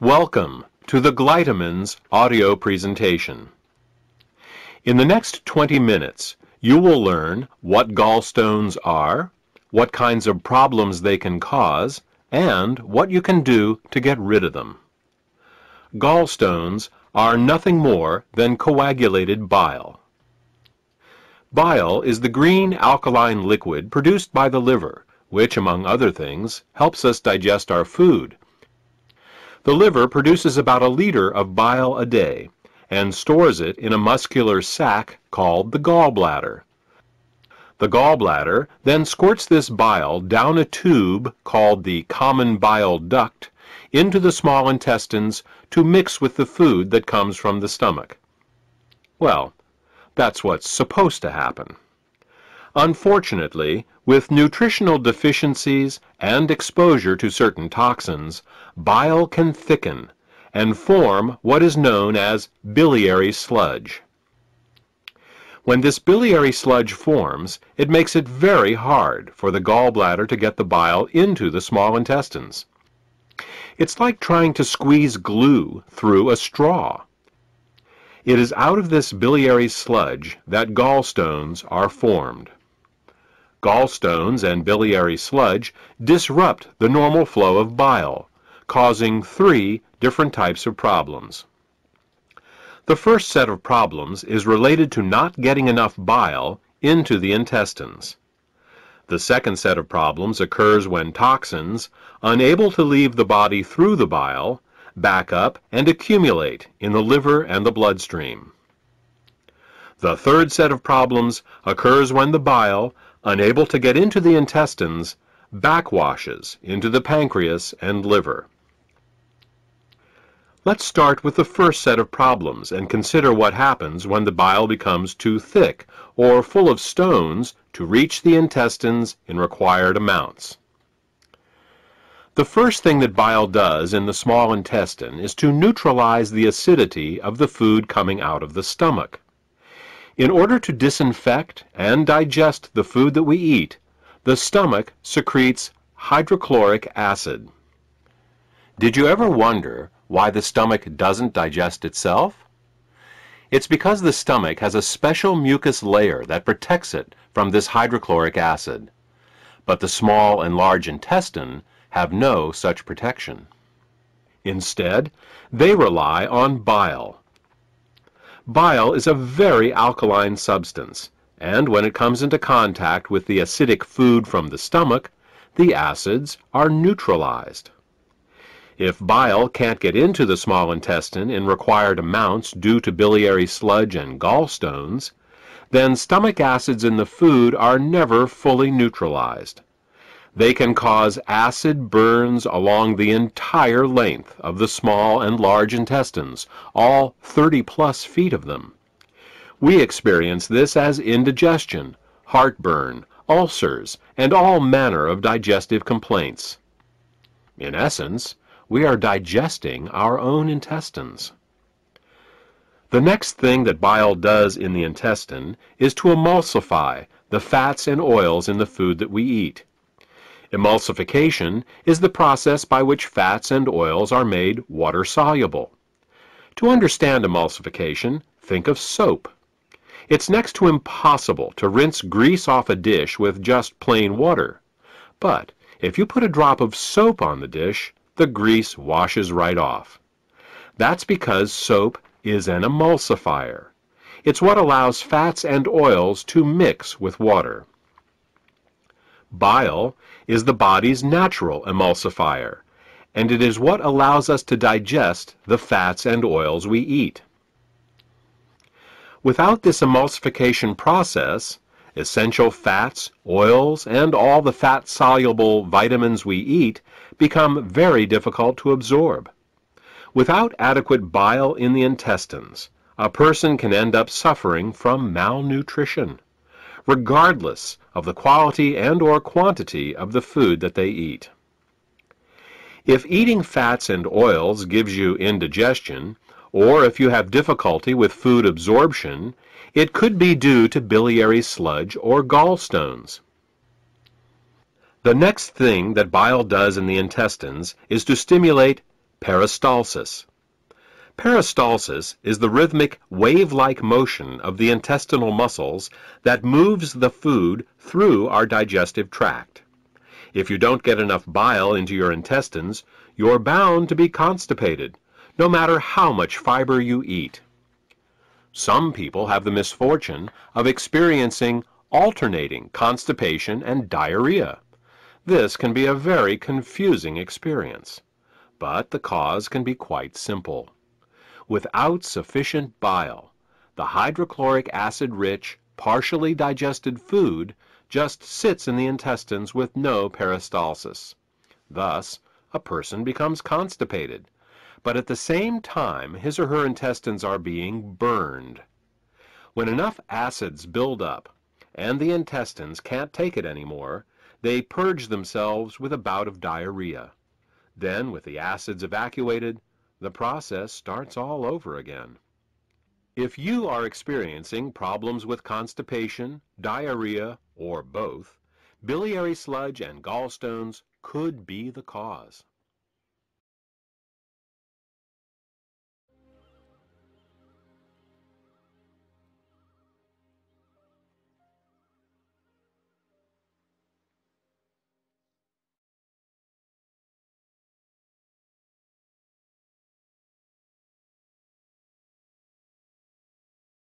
Welcome to the Glytamins audio presentation. In the next 20 minutes, you will learn what gallstones are, what kinds of problems they can cause, and what you can do to get rid of them. Gallstones are nothing more than coagulated bile. Bile is the green alkaline liquid produced by the liver, which, among other things, helps us digest our food. The liver produces about 1 liter of bile a day and stores it in a muscular sac called the gallbladder. The gallbladder then squirts this bile down a tube called the common bile duct into the small intestines to mix with the food that comes from the stomach. Well, that's what's supposed to happen. Unfortunately, with nutritional deficiencies and exposure to certain toxins, bile can thicken and form what is known as biliary sludge. When this biliary sludge forms, it makes it very hard for the gallbladder to get the bile into the small intestines. It's like trying to squeeze glue through a straw. It is out of this biliary sludge that gallstones are formed. Gallstones and biliary sludge disrupt the normal flow of bile, causing 3 different types of problems. The first set of problems is related to not getting enough bile into the intestines. The second set of problems occurs when toxins, unable to leave the body through the bile, back up and accumulate in the liver and the bloodstream. The third set of problems occurs when the bile, unable to get into the intestines, backwashes into the pancreas and liver. Let's start with the first set of problems and consider what happens when the bile becomes too thick or full of stones to reach the intestines in required amounts. The first thing that bile does in the small intestine is to neutralize the acidity of the food coming out of the stomach. In order to disinfect and digest the food that we eat, the stomach secretes hydrochloric acid. Did you ever wonder why the stomach doesn't digest itself? It's because the stomach has a special mucus layer that protects it from this hydrochloric acid. But the small and large intestine have no such protection. Instead, they rely on bile. Bile is a very alkaline substance, and when it comes into contact with the acidic food from the stomach, the acids are neutralized. If bile can't get into the small intestine in required amounts due to biliary sludge and gallstones, then stomach acids in the food are never fully neutralized. They can cause acid burns along the entire length of the small and large intestines, all 30+ feet of them. We experience this as indigestion, heartburn, ulcers, and all manner of digestive complaints. In essence, we are digesting our own intestines. The next thing that bile does in the intestine is to emulsify the fats and oils in the food that we eat. Emulsification is the process by which fats and oils are made water-soluble. To understand emulsification, think of soap. It's next to impossible to rinse grease off a dish with just plain water. But if you put a drop of soap on the dish, the grease washes right off. That's because soap is an emulsifier. It's what allows fats and oils to mix with water. Bile is the body's natural emulsifier, and it is what allows us to digest the fats and oils we eat. Without this emulsification process, essential fats, oils, and all the fat-soluble vitamins we eat become very difficult to absorb. Without adequate bile in the intestines, a person can end up suffering from malnutrition, regardless of the quality and/or quantity of the food that they eat. If eating fats and oils gives you indigestion, or if you have difficulty with food absorption, it could be due to biliary sludge or gallstones. The next thing that bile does in the intestines is to stimulate Peristalsis. Peristalsis is the rhythmic, wave-like motion of the intestinal muscles that moves the food through our digestive tract. If you don't get enough bile into your intestines, you're bound to be constipated, no matter how much fiber you eat. Some people have the misfortune of experiencing alternating constipation and diarrhea. This can be a very confusing experience, but the cause can be quite simple. Without sufficient bile, the hydrochloric acid-rich, partially digested food just sits in the intestines with no peristalsis. Thus, a person becomes constipated, but at the same time his or her intestines are being burned. When enough acids build up and the intestines can't take it anymore, they purge themselves with a bout of diarrhea. Then, with the acids evacuated, the process starts all over again. If you are experiencing problems with constipation, diarrhea, or both, biliary sludge and gallstones could be the cause.